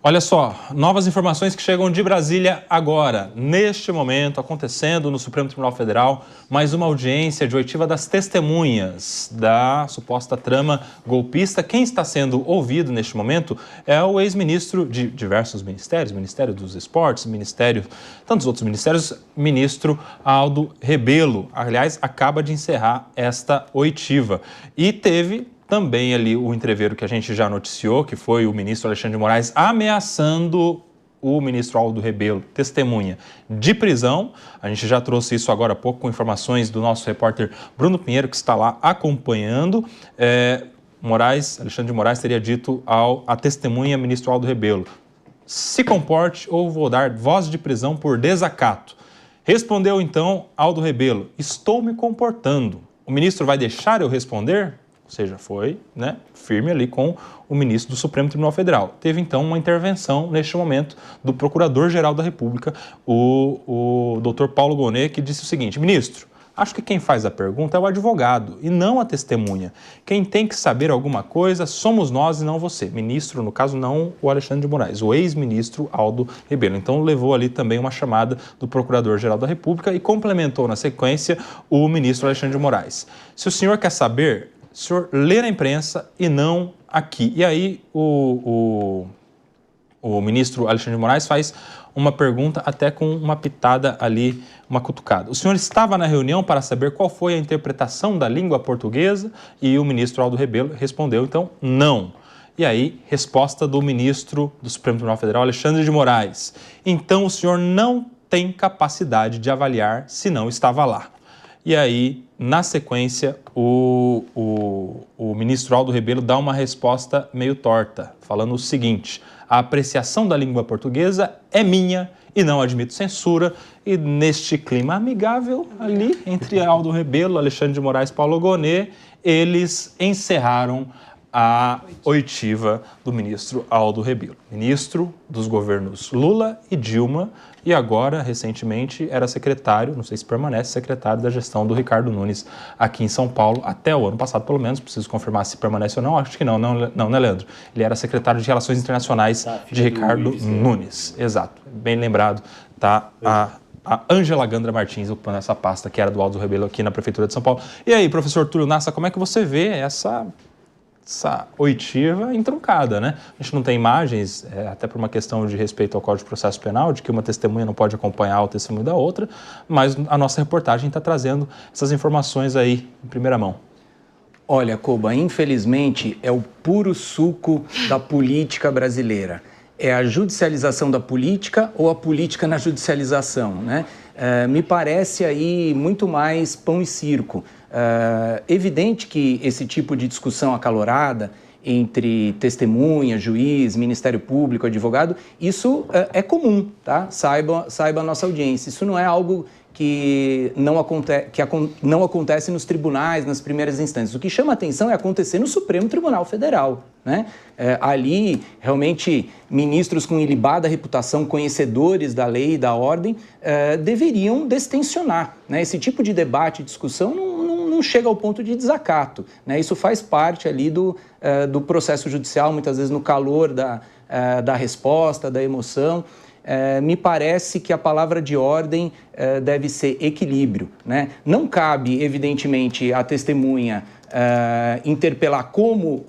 Olha só, novas informações que chegam de Brasília agora. Neste momento, acontecendo no Supremo Tribunal Federal, mais uma audiência de oitiva das testemunhas da suposta trama golpista. Quem está sendo ouvido neste momento é o ex-ministro de diversos ministérios, Ministério dos Esportes, tantos outros ministérios, ministro Aldo Rebelo. Aliás, acaba de encerrar esta oitiva. E teve também ali o entreveiro que a gente já noticiou, que foi o ministro Alexandre de Moraes ameaçando o ministro Aldo Rebelo, testemunha, de prisão. A gente já trouxe isso agora há pouco com informações do nosso repórter Bruno Pinheiro, que está lá acompanhando. Alexandre de Moraes teria dito à testemunha, ministro Aldo Rebelo: se comporte ou vou dar voz de prisão por desacato. Respondeu então Aldo Rebelo: estou me comportando. O ministro vai deixar eu responder? Ou seja, foi firme ali com o ministro do Supremo Tribunal Federal. Teve, então, uma intervenção, neste momento, do Procurador-Geral da República, o doutor Paulo Gonet, que disse o seguinte: ministro, acho que quem faz a pergunta é o advogado e não a testemunha. Quem tem que saber alguma coisa somos nós e não você. Ministro, no caso, não o Alexandre de Moraes, o ex-ministro Aldo Rebelo. Então, levou ali também uma chamada do Procurador-Geral da República e complementou, na sequência, o ministro Alexandre de Moraes. Se o senhor quer saber, o senhor lê na imprensa e não aqui. E aí o ministro Alexandre de Moraes faz uma pergunta até com uma pitada ali, uma cutucada. O senhor estava na reunião para saber qual foi a interpretação da língua portuguesa? E o ministro Aldo Rebelo respondeu, então, não. E aí, resposta do ministro do Supremo Tribunal Federal, Alexandre de Moraes: então o senhor não tem capacidade de avaliar se não estava lá. E aí, na sequência, o ministro Aldo Rebelo dá uma resposta meio torta, falando o seguinte: a apreciação da língua portuguesa é minha e não admito censura. E neste clima amigável ali, entre Aldo Rebelo, Alexandre de Moraes e Paulo Gonet, eles encerraram a oitiva do ministro Aldo Rebelo, ministro dos governos Lula e Dilma, e agora, recentemente, era secretário, não sei se permanece, secretário da gestão do Ricardo Nunes aqui em São Paulo, até o ano passado, pelo menos. Preciso confirmar se permanece ou não, acho que não, né, Leandro? Ele era secretário de Relações Internacionais de Ricardo Nunes, exato, bem lembrado, tá? A Ângela Gandra Martins ocupando essa pasta, que era do Aldo Rebelo aqui na Prefeitura de São Paulo. E aí, professor Túlio Nassa, como é que você vê essa oitiva entroncada, né? A gente não tem imagens, até por uma questão de respeito ao Código de Processo Penal, de que uma testemunha não pode acompanhar o testemunho da outra, mas a nossa reportagem está trazendo essas informações aí em primeira mão. Olha, Koba, infelizmente é o puro suco da política brasileira. É a judicialização da política ou a política na judicialização, né? Me parece aí muito mais pão e circo. Evidente que esse tipo de discussão acalorada entre testemunha, juiz, Ministério Público, advogado, isso é comum, tá? Saiba a nossa audiência. Isso não é algo que não acontece nos tribunais, nas primeiras instâncias. O que chama atenção é acontecer no Supremo Tribunal Federal, né? Ali, realmente, ministros com ilibada reputação, conhecedores da lei e da ordem, deveriam destensionar, né? Esse tipo de debate e discussão não chega ao ponto de desacato, né? Isso faz parte ali do processo judicial, muitas vezes no calor da resposta, da emoção. Me parece que a palavra de ordem deve ser equilíbrio, né? Não cabe, evidentemente, à testemunha interpelar como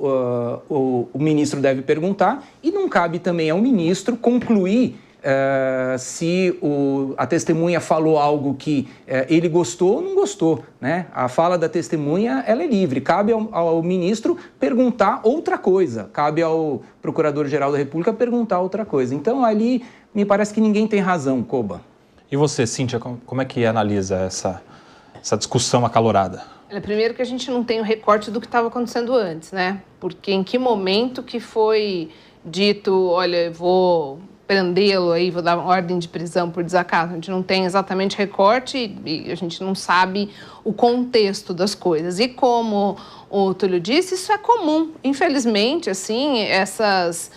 o ministro deve perguntar, e não cabe também ao ministro concluir se a testemunha falou algo que ele gostou ou não gostou, né? A fala da testemunha, ela é livre. Cabe ao ministro perguntar outra coisa. Cabe ao Procurador-Geral da República perguntar outra coisa. Então, ali, me parece que ninguém tem razão, Koba. E você, Cíntia, como é que analisa essa discussão acalorada? Primeiro que a gente não tem o recorte do que estava acontecendo antes, né? Porque em que momento que foi dito, olha, vou prendê-lo aí, vou dar ordem de prisão por desacato. A gente não tem exatamente recorte e a gente não sabe o contexto das coisas. E como o Túlio disse, isso é comum. Infelizmente, assim, essas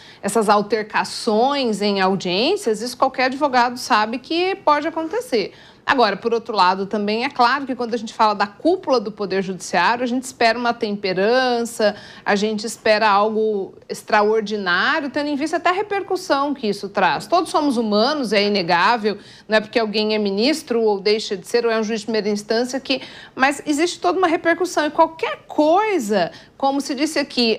altercações em audiências, isso qualquer advogado sabe que pode acontecer. Agora, por outro lado, também é claro que quando a gente fala da cúpula do Poder Judiciário, a gente espera uma temperança, a gente espera algo extraordinário, tendo em vista até a repercussão que isso traz. Todos somos humanos, é inegável, não é porque alguém é ministro ou deixa de ser, ou é um juiz de primeira instância, mas existe toda uma repercussão. E qualquer coisa, como se disse aqui,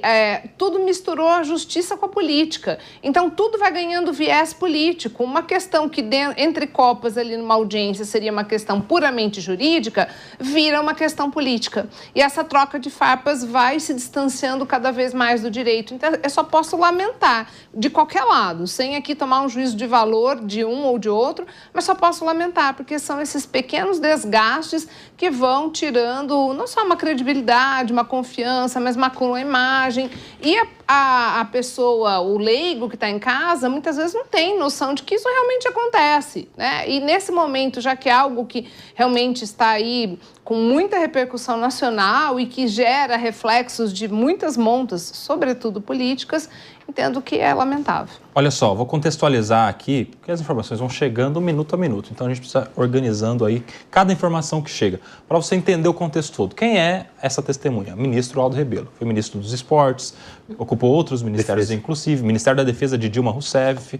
tudo misturou a justiça com a política. Então, tudo vai ganhando viés político. Uma questão que, entre copas, ali numa audiência, seria uma questão puramente jurídica, vira uma questão política. E essa troca de farpas vai se distanciando cada vez mais do direito. Então, eu só posso lamentar, de qualquer lado, sem aqui tomar um juízo de valor de um ou de outro, mas só posso lamentar, porque são esses pequenos desgastes que vão tirando não só uma credibilidade, uma confiança, mas maculam a imagem. E a pessoa, o leigo que está em casa, muitas vezes não tem noção de que isso realmente acontece, né? E nesse momento, já que é algo que realmente está aí com muita repercussão nacional e que gera reflexos de muitas montas, sobretudo políticas, entendo que é lamentável. Olha só, vou contextualizar aqui, porque as informações vão chegando minuto a minuto, então a gente precisa organizando aí cada informação que chega, para você entender o contexto todo. Quem é essa testemunha? Ministro Aldo Rebelo. Foi ministro dos Esportes, ocupou outros ministérios, inclusive, Ministério da Defesa de Dilma Rousseff,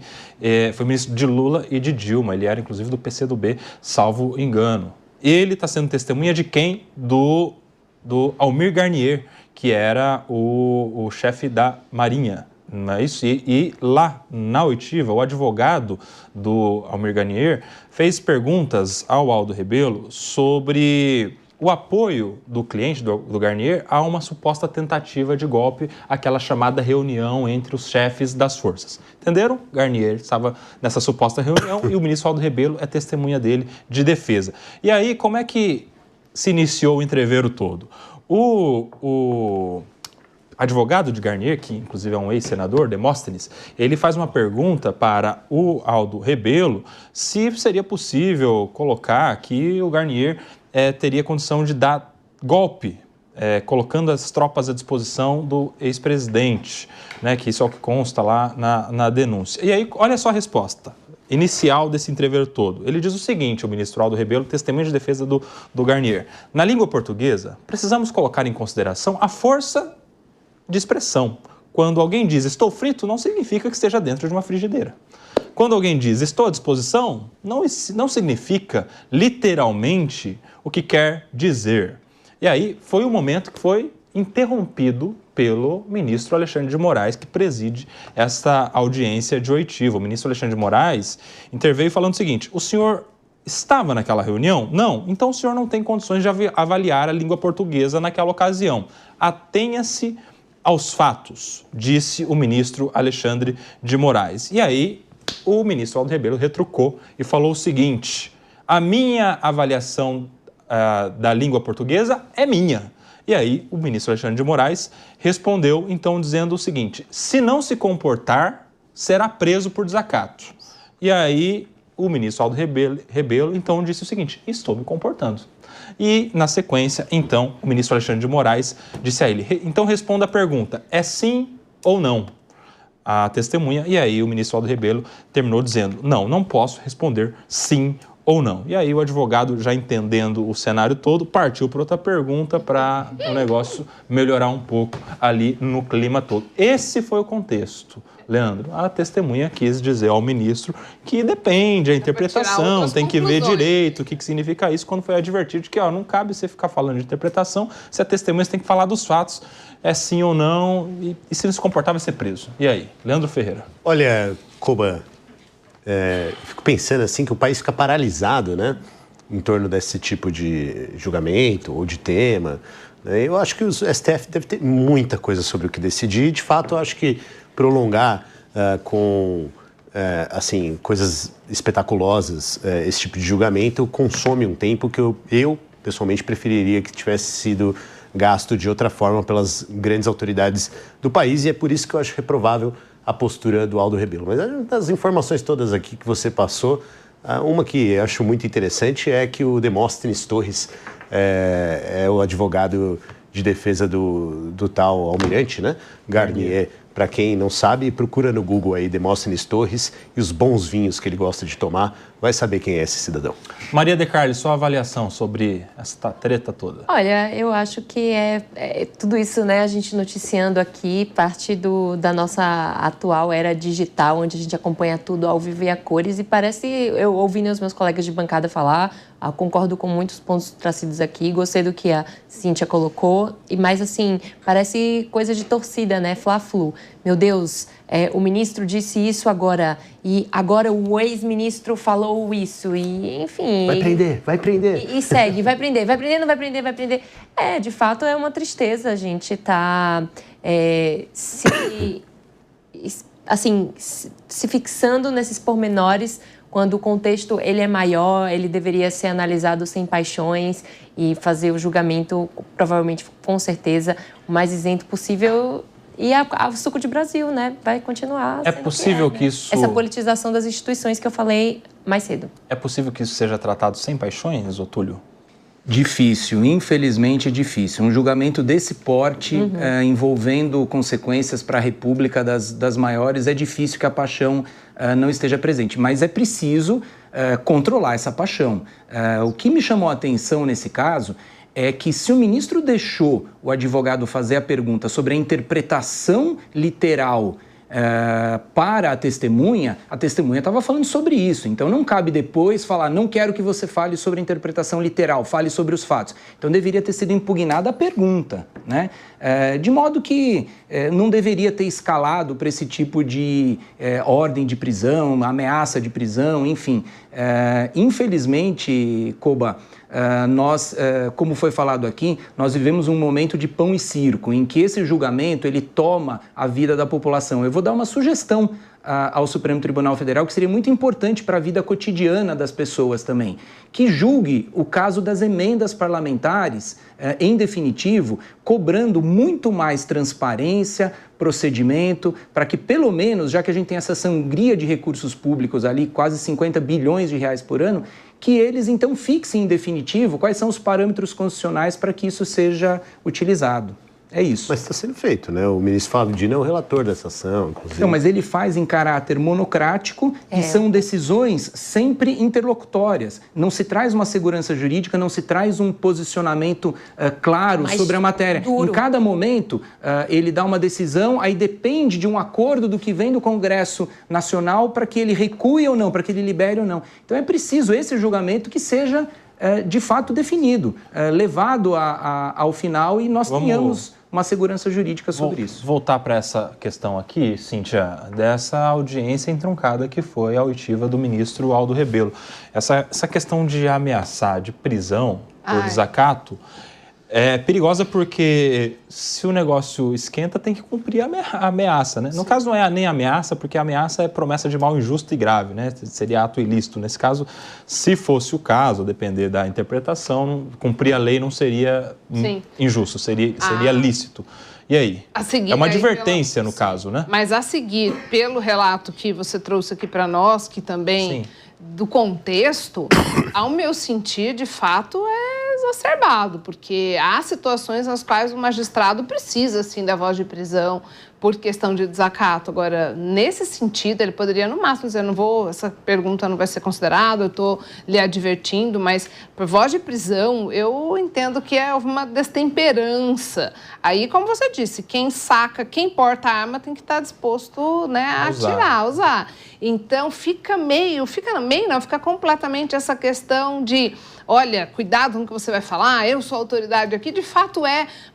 foi ministro de Lula e de Dilma, ele era inclusive do PCdoB, salvo engano. Ele está sendo testemunha de quem? Do Almir Garnier, que era o chefe da Marinha. Não é isso? E lá na oitiva, o advogado do Almir Garnier fez perguntas ao Aldo Rebelo sobre o apoio do cliente do Garnier a uma suposta tentativa de golpe, aquela chamada reunião entre os chefes das forças. Entenderam? Garnier estava nessa suposta reunião e o ministro Aldo Rebelo é testemunha dele de defesa. E aí, como é que se iniciou o entrevero todo? O advogado de Garnier, que inclusive é um ex-senador, Demóstenes, ele faz uma pergunta para o Aldo Rebelo se seria possível colocar que o Garnier teria condição de dar golpe, colocando as tropas à disposição do ex-presidente, né, que isso é o que consta lá na denúncia. E aí, olha só a resposta inicial desse entrevero todo. Ele diz o seguinte, o ministro Aldo Rebelo, testemunha de defesa do Garnier. Na língua portuguesa, precisamos colocar em consideração a força de expressão. Quando alguém diz estou frito, não significa que esteja dentro de uma frigideira. Quando alguém diz estou à disposição, não significa literalmente o que quer dizer. E aí foi um momento que foi interrompido pelo ministro Alexandre de Moraes, que preside essa audiência de oitiva. O ministro Alexandre de Moraes interveio falando o seguinte, o senhor estava naquela reunião? Não. Então o senhor não tem condições de avaliar a língua portuguesa naquela ocasião. Atenha-se aos fatos, disse o ministro Alexandre de Moraes. E aí, o ministro Aldo Rebelo retrucou e falou o seguinte, a minha avaliação da língua portuguesa é minha. E aí, o ministro Alexandre de Moraes respondeu, então, dizendo o seguinte, se não se comportar, será preso por desacato. E aí, o ministro Aldo Rebelo, então, disse o seguinte, estou me comportando. E, na sequência, então, o ministro Alexandre de Moraes disse a ele, então responda a pergunta, é sim ou não? A testemunha, e aí o ministro Aldo Rebelo terminou dizendo, não posso responder sim ou não. E aí o advogado, já entendendo o cenário todo, partiu para outra pergunta para o negócio melhorar um pouco ali no clima todo. Esse foi o contexto. Leandro, a testemunha quis dizer ao ministro que depende, a interpretação, tem que ver direito o que significa isso, quando foi advertido de que não cabe você ficar falando de interpretação, se a testemunha tem que falar dos fatos, é sim ou não, e se não se comportar vai ser preso. E aí, Leandro Ferreira? Olha, Koba, fico pensando assim que o país fica paralisado, né, em torno desse tipo de julgamento ou de tema. Eu acho que o STF deve ter muita coisa sobre o que decidir. De fato, eu acho que prolongar com assim, coisas espetaculosas esse tipo de julgamento consome um tempo que eu pessoalmente preferiria que tivesse sido gasto de outra forma pelas grandes autoridades do país, e é por isso que eu acho reprovável a postura do Aldo Rebelo. Mas das informações todas aqui que você passou, uma que eu acho muito interessante é que o Demóstenes Torres é o advogado de defesa do tal almirante, né, Garnier, Para quem não sabe, procura no Google aí Demóstenes Torres e os bons vinhos que ele gosta de tomar, vai saber quem é esse cidadão. Maria De Carli, sua avaliação sobre essa treta toda? Olha, eu acho que tudo isso, né, a gente noticiando aqui, parte da nossa atual era digital, onde a gente acompanha tudo ao vivo e a cores, e parece, eu ouvindo os meus colegas de bancada falar, concordo com muitos pontos trazidos aqui, gostei do que a Cíntia colocou, mas assim, parece coisa de torcida, né, fla-flu. Meu Deus, o ministro disse isso agora, e agora o ex-ministro falou isso, e enfim... Vai prender. E segue, vai prender, não vai prender, vai prender. De fato, é uma tristeza a gente tá se fixando nesses pormenores, quando o contexto ele é maior, ele deveria ser analisado sem paixões e fazer o julgamento, provavelmente, com certeza, o mais isento possível. E o suco de Brasil, né? Vai continuar. É possível que isso... Essa politização das instituições que eu falei mais cedo. É possível que isso seja tratado sem paixões, Otúlio? Difícil, infelizmente difícil. Um julgamento desse porte, envolvendo consequências para a República das maiores, é difícil que a paixão não esteja presente. Mas é preciso controlar essa paixão. O que me chamou a atenção nesse caso é que se o ministro deixou o advogado fazer a pergunta sobre a interpretação literal para a testemunha estava falando sobre isso. Então não cabe depois falar, não quero que você fale sobre a interpretação literal, fale sobre os fatos. Então deveria ter sido impugnada a pergunta, né? De modo que não deveria ter escalado para esse tipo de ordem de prisão, ameaça de prisão, enfim. Infelizmente, Koba, nós, como foi falado aqui, nós vivemos um momento de pão e circo, em que esse julgamento ele toma a vida da população. Eu vou dar uma sugestão ao Supremo Tribunal Federal, que seria muito importante para a vida cotidiana das pessoas também, que julgue o caso das emendas parlamentares, em definitivo, cobrando muito mais transparência, procedimento, para que pelo menos, já que a gente tem essa sangria de recursos públicos ali, quase 50 bilhões de reais por ano, que eles então fixem em definitivo quais são os parâmetros constitucionais para que isso seja utilizado. É isso. Mas está sendo feito, né? O ministro Flávio Dino é o relator dessa ação, inclusive. Não, mas ele faz em caráter monocrático e são decisões sempre interlocutórias. Não se traz uma segurança jurídica, não se traz um posicionamento claro sobre a matéria. Duro. Em cada momento, ele dá uma decisão, aí depende de um acordo do que vem do Congresso Nacional para que ele recue ou não, para que ele libere ou não. Então é preciso esse julgamento que seja de fato definido, levado ao final e nós tenhamos uma segurança jurídica sobre isso. Voltar para essa questão aqui, Cíntia, dessa audiência entroncada que foi a oitiva do ministro Aldo Rebelo. Essa questão de ameaçar de prisão por desacato é perigosa porque se o negócio esquenta tem que cumprir a ameaça, né? No caso não é nem ameaça, porque a ameaça é promessa de mal injusto e grave, né? Seria ato ilícito. Nesse caso, se fosse o caso, depender da interpretação, cumprir a lei não seria injusto, seria lícito. E aí? É uma advertência no caso, né? Mas a seguir, pelo relato que você trouxe aqui para nós, que também do contexto, ao meu sentir, de fato, é exacerbado, porque há situações nas quais o magistrado precisa, sim, da voz de prisão por questão de desacato. Agora, nesse sentido, ele poderia, no máximo, dizer, essa pergunta não vai ser considerada, eu estou lhe advertindo, mas por voz de prisão, eu entendo que é uma destemperança. Aí, como você disse, quem porta a arma tem que estar disposto, né, a atirar, usar. Então, fica completamente essa questão de, olha, cuidado com o que você vai falar, eu sou autoridade aqui, de fato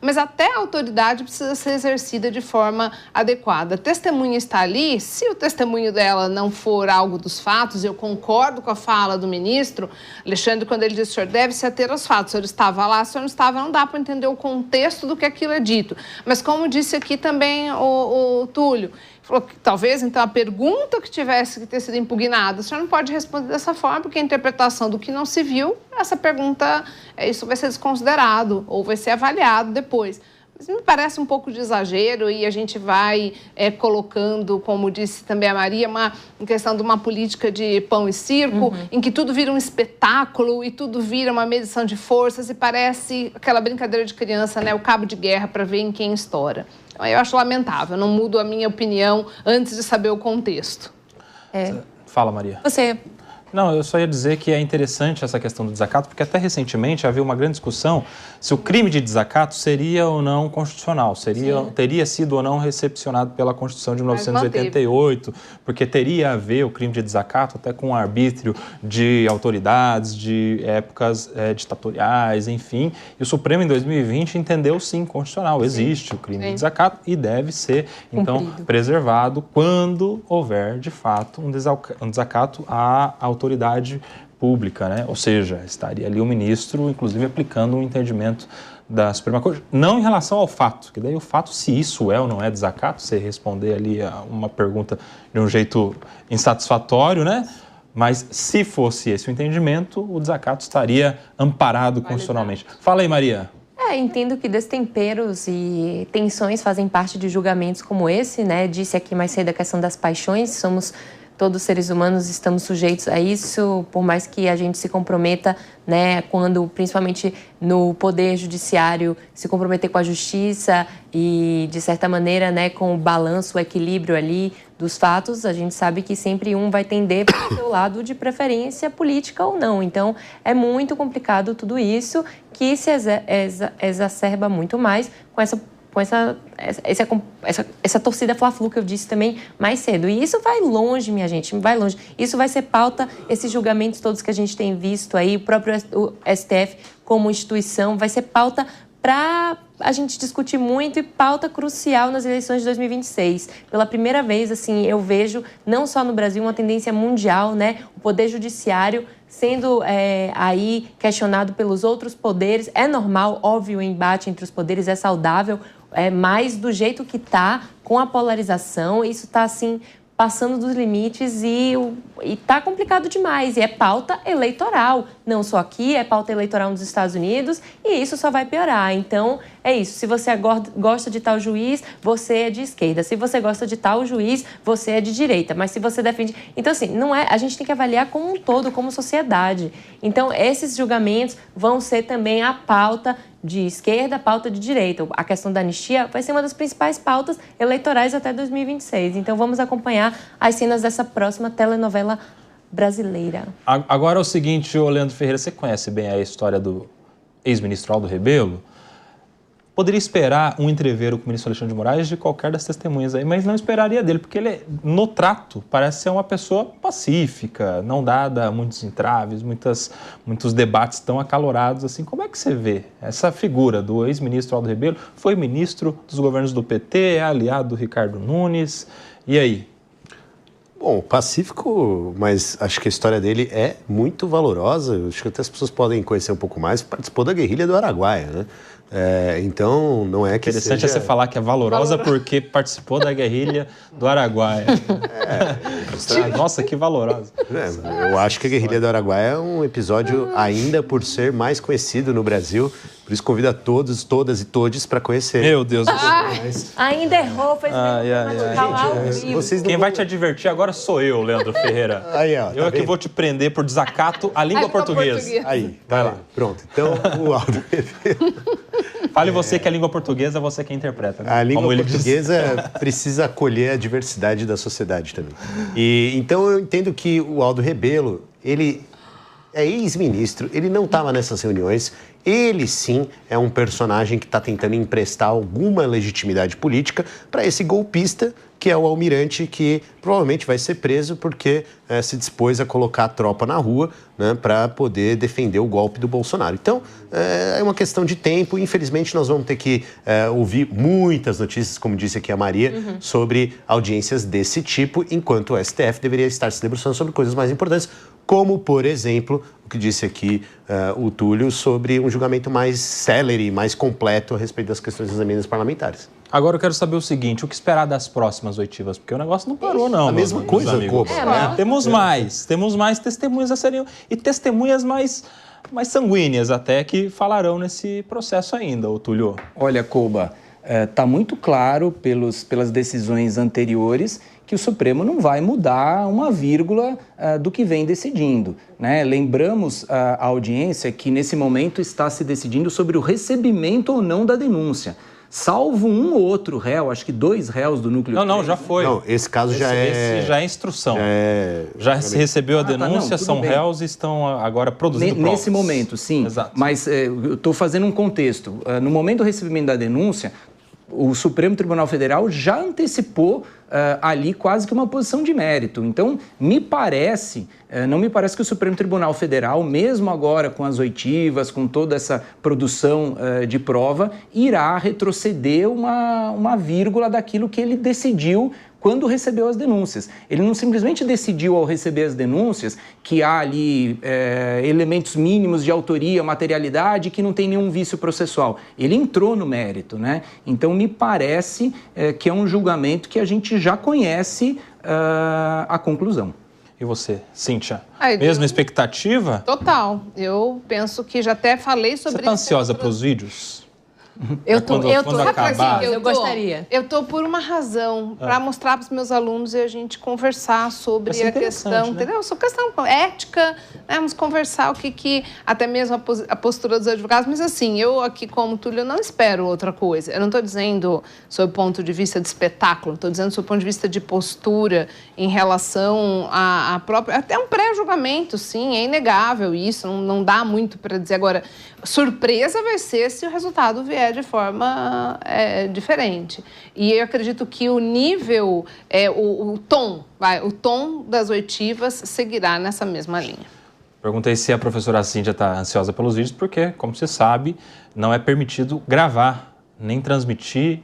mas até a autoridade precisa ser exercida de forma adequada. A testemunha está ali, se o testemunho dela não for algo dos fatos, eu concordo com a fala do ministro Alexandre, quando ele diz, o senhor deve se ater aos fatos, o senhor estava lá, o senhor não estava, não dá para entender o contexto do que aquilo é dito. Mas como disse aqui também o Túlio, falou que talvez, então, a pergunta que tivesse que ter sido impugnada, o senhor não pode responder dessa forma, porque a interpretação do que não se viu, essa pergunta, isso vai ser desconsiderado ou vai ser avaliado depois. Isso me parece um pouco de exagero e a gente vai colocando, como disse também a Maria, em questão de uma política de pão e circo, em que tudo vira um espetáculo e tudo vira uma medição de forças e parece aquela brincadeira de criança, né? O cabo de guerra para ver em quem estoura. Então, eu acho lamentável, não mudo a minha opinião antes de saber o contexto. Fala, Maria. Você... Não, eu só ia dizer que é interessante essa questão do desacato, porque até recentemente havia uma grande discussão se o crime de desacato seria ou não constitucional, teria sido ou não recepcionado pela Constituição de 1988, porque teria a ver o crime de desacato até com o arbítrio de autoridades, de épocas ditatoriais, enfim. E o Supremo, em 2020, entendeu sim constitucional. Existe o crime de desacato e deve ser, então, preservado quando houver, de fato, um desacato à autoridade pública, né? Ou seja, estaria ali o ministro, inclusive, aplicando um entendimento da Suprema Corte, não em relação ao fato, que daí o fato, se isso é ou não é desacato, você responder ali a uma pergunta de um jeito insatisfatório, né? Mas se fosse esse o entendimento, o desacato estaria amparado constitucionalmente. Fala aí, Maria. Entendo que destemperos e tensões fazem parte de julgamentos como esse, né? Disse aqui mais cedo a questão das paixões, somos todos seres humanos, estamos sujeitos a isso, por mais que a gente se comprometa, né, quando, principalmente no poder judiciário, se comprometer com a justiça e, de certa maneira, né, com o balanço, o equilíbrio ali dos fatos, a gente sabe que sempre um vai tender para o seu lado de preferência política ou não. Então, é muito complicado tudo isso, que se exacerba muito mais com essa torcida Fla-Flu que eu disse também mais cedo. E isso vai longe, minha gente, vai longe. Isso vai ser pauta, esses julgamentos todos que a gente tem visto aí, o próprio STF como instituição, vai ser pauta para a gente discutir muito e pauta crucial nas eleições de 2026. Pela primeira vez, assim, eu vejo, não só no Brasil, uma tendência mundial, né? O Poder Judiciário sendo aí questionado pelos outros poderes. É normal, óbvio, o embate entre os poderes é saudável, mas do jeito que está, com a polarização, isso está, assim, passando dos limites e está complicado demais. E é pauta eleitoral, não só aqui, é pauta eleitoral nos Estados Unidos e isso só vai piorar. Então, é isso. Se você gosta de tal juiz, você é de esquerda. Se você gosta de tal juiz, você é de direita. Mas se você defende... Então, assim, não é... a gente tem que avaliar como um todo, como sociedade. Então, esses julgamentos vão ser também a pauta de esquerda, pauta de direita. A questão da anistia vai ser uma das principais pautas eleitorais até 2026. Então, vamos acompanhar as cenas dessa próxima telenovela brasileira. Agora é o seguinte, Leandro Ferreira, você conhece bem a história do ex-ministro Aldo Rebelo? Poderia esperar um entrevero com o ministro Alexandre de Moraes de qualquer das testemunhas aí, mas não esperaria dele, porque ele, no trato, parece ser uma pessoa pacífica, não dada a muitos entraves, muitos debates tão acalorados assim. Como é que você vê essa figura do ex-ministro Aldo Rebelo? Foi ministro dos governos do PT, é aliado do Ricardo Nunes, e aí? Bom, pacífico, mas acho que a história dele é muito valorosa. Acho que até as pessoas podem conhecer um pouco mais. Participou da guerrilha do Araguaia, né? Então, não é que interessante seja... é você falar que é valorosa porque participou da guerrilha do Araguaia. Nossa, que valorosa. Eu acho que a guerrilha do Araguaia é um episódio ainda por ser mais conhecido no Brasil. Por isso, convido a todos, todas e todes para conhecer. Meu Deus do céu. Ainda errou, fez Quem vai te advertir agora sou eu, Leandro Ferreira. Aí, ó, eu que vou te prender por desacato à língua portuguesa. Aí, vai lá. Pronto. Então, o Aldo Rebelo... Fale você que a língua portuguesa, você que interpreta. Né? A língua portuguesa precisa acolher a diversidade da sociedade também. E, então, eu entendo que o Aldo Rebelo, ele é ex-ministro, ele não estava nessas reuniões. Ele, sim, é um personagem que está tentando emprestar alguma legitimidade política para esse golpista, que é o almirante, que provavelmente vai ser preso porque se dispôs a colocar a tropa na rua, né, para poder defender o golpe do Bolsonaro. Então, é uma questão de tempo. Infelizmente, nós vamos ter que ouvir muitas notícias, como disse aqui a Maria, sobre audiências desse tipo, enquanto o STF deveria estar se debruçando sobre coisas mais importantes, como, por exemplo, o que disse aqui o Túlio sobre um julgamento mais célere, mais completo a respeito das questões das emendas parlamentares. Agora eu quero saber o seguinte, o que esperar das próximas oitivas? Porque o negócio não parou, não. A mesma coisa, amigos. Temos mais testemunhas a serem... E testemunhas mais sanguíneas até que falarão nesse processo ainda, ô Túlio. Olha, Koba, Está muito claro pelas decisões anteriores que o Supremo não vai mudar uma vírgula do que vem decidindo, né? Lembramos a audiência que nesse momento está se decidindo sobre o recebimento ou não da denúncia. Salvo um ou outro réu, acho que 2 réus do núcleo 3. Não, já foi. Não, esse caso Esse já é instrução. Já se recebeu a denúncia, são réus e estão agora produzindo provas. Nesse momento, sim. Exato. Mas eu estou fazendo um contexto. No momento do recebimento da denúncia, o Supremo Tribunal Federal já antecipou ali quase que uma posição de mérito. Então, não me parece que o Supremo Tribunal Federal, mesmo agora com as oitivas, com toda essa produção de prova, irá retroceder uma vírgula daquilo que ele decidiu quando recebeu as denúncias. Ele não simplesmente decidiu ao receber as denúncias que há ali elementos mínimos de autoria, materialidade, que não tem nenhum vício processual. Ele entrou no mérito, né? Então, me parece que é um julgamento que a gente já conhece a conclusão. E você, Cíntia? Mesma expectativa? Total. Eu penso que já até falei sobre isso. Você está ansiosa para os vídeos? Quando acabar. Eu gostaria. Eu tô por uma razão, para mostrar para os meus alunos e a gente conversar sobre a questão, né? Entendeu? Sobre questão ética, né? Vamos conversar o que até mesmo a postura dos advogados, mas assim, eu aqui como Túlio não espero outra coisa. Eu não estou dizendo sob o ponto de vista de espetáculo, estou dizendo sob o ponto de vista de postura em relação à própria, até um pré-julgamento, sim, é inegável isso, não dá muito para dizer agora. Surpresa vai ser se o resultado vier de forma diferente. E eu acredito que o nível, o tom das oitivas seguirá nessa mesma linha. Perguntei se a professora Cíntia está ansiosa pelos vídeos, porque, como você sabe, não é permitido gravar nem transmitir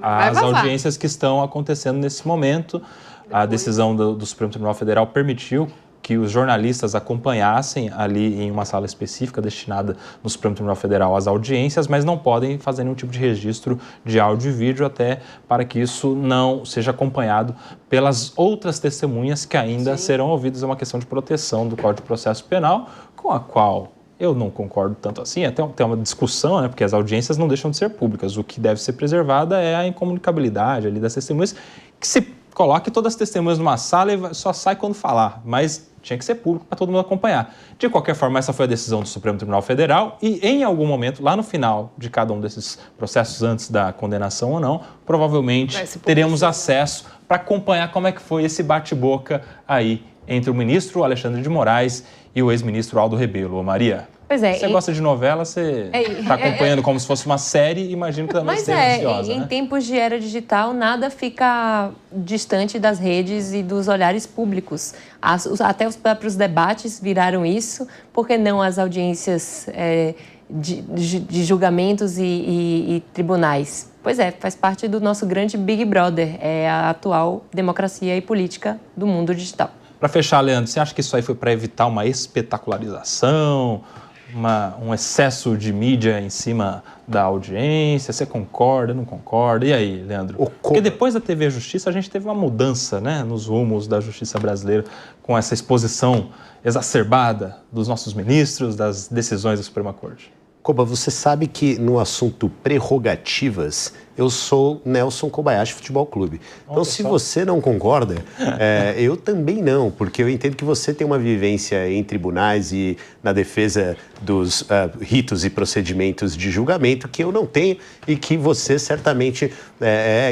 as audiências que estão acontecendo nesse momento. A decisão do Supremo Tribunal Federal permitiu que os jornalistas acompanhassem ali em uma sala específica destinada no Supremo Tribunal Federal às audiências, mas não podem fazer nenhum tipo de registro de áudio e vídeo até para que isso não seja acompanhado pelas outras testemunhas que ainda serão ouvidas. É uma questão de proteção do Código de Processo Penal, com a qual eu não concordo tanto assim. Até tem uma discussão, né, porque as audiências não deixam de ser públicas. O que deve ser preservada é a incomunicabilidade ali das testemunhas, que se coloque todas as testemunhas numa sala e só sai quando falar, mas tinha que ser público para todo mundo acompanhar. De qualquer forma, essa foi a decisão do Supremo Tribunal Federal e, em algum momento, lá no final de cada um desses processos, antes da condenação ou não, provavelmente teremos acesso para acompanhar como é que foi esse bate-boca aí entre o ministro Alexandre de Moraes e o ex-ministro Aldo Rebelo. Ô, Maria, você gosta de novela, você está acompanhando como se fosse uma série, imagino que também esteja ansiosa, em né? tempos de era digital, nada fica distante das redes e dos olhares públicos. Até os próprios debates viraram isso, por que não as audiências de julgamentos e tribunais? Pois faz parte do nosso grande Big Brother, a atual democracia e política do mundo digital. Para fechar, Leandro, você acha que isso aí foi para evitar uma espetacularização, um excesso de mídia em cima da audiência? Você concorda, não concorda? E aí, Leandro? Porque depois da TV Justiça, a gente teve uma mudança, né, nos rumos da justiça brasileira, com essa exposição exacerbada dos nossos ministros, das decisões da Suprema Corte. Koba, você sabe que no assunto prerrogativas, eu sou Nelson Kobayashi Futebol Clube. Então, se você não concorda, eu também não, porque eu entendo que você tem uma vivência em tribunais e na defesa dos ritos e procedimentos de julgamento que eu não tenho e que você certamente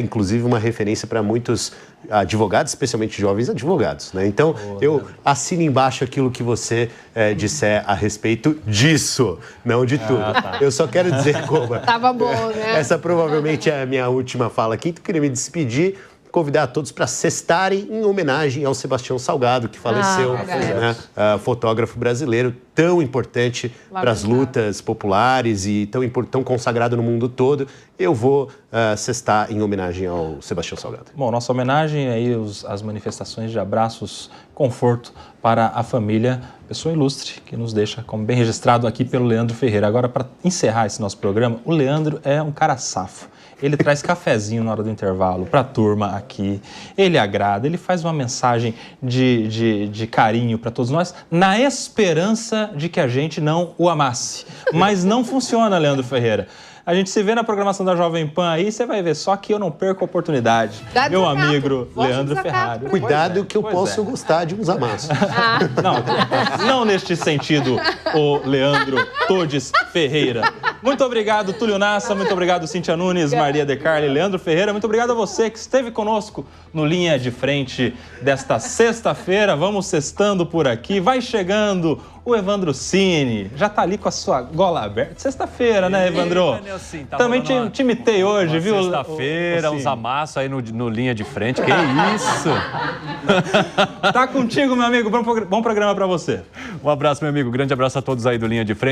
inclusive, uma referência para muitos advogados, especialmente jovens advogados, né? Então, eu assino embaixo aquilo que você disser a respeito disso, não de tudo. Tá. Eu só quero dizer, Koba... Tava bom, né? Essa provavelmente é a minha última fala aqui. Então, eu queria me despedir, convidar a todos para sestarem em homenagem ao Sebastião Salgado, que faleceu, né? Fotógrafo brasileiro, tão importante para as lutas populares e tão consagrado no mundo todo. Eu vou sestar em homenagem ao Sebastião Salgado. Bom, nossa homenagem aí, as manifestações de abraços, conforto para a família, pessoa ilustre, que nos deixa como bem registrado aqui pelo Leandro Ferreira. Agora, para encerrar esse nosso programa, o Leandro é um cara safo. Ele traz cafezinho na hora do intervalo para a turma aqui, ele agrada, ele faz uma mensagem de carinho para todos nós, na esperança de que a gente não o amasse. Mas não funciona, Leandro Ferreira. A gente se vê na programação da Jovem Pan aí, você vai ver. Só que eu não perco a oportunidade. Dá Meu desacato. amigo Volte Leandro desacato Ferrari. pra Cuidado que eu Pois posso é. gostar de uns amassos. Não neste sentido, o Leandro Todes Ferreira. Muito obrigado, Túlio Nassa, muito obrigado, Cíntia Nunes, Maria De Carli, Leandro Ferreira. Muito obrigado a você que esteve conosco no Linha de Frente desta sexta-feira. Vamos sextando por aqui. Vai chegando o Evandro Cini. Já tá ali com a sua gola aberta. Sexta-feira, né, Evandro? Nelson, tá Também te imitei hoje, viu? Sexta-feira, uns amassos aí no Linha de Frente. Que isso? Tá contigo, meu amigo. Bom programa pra você. Um abraço, meu amigo. Grande abraço a todos aí do Linha de Frente.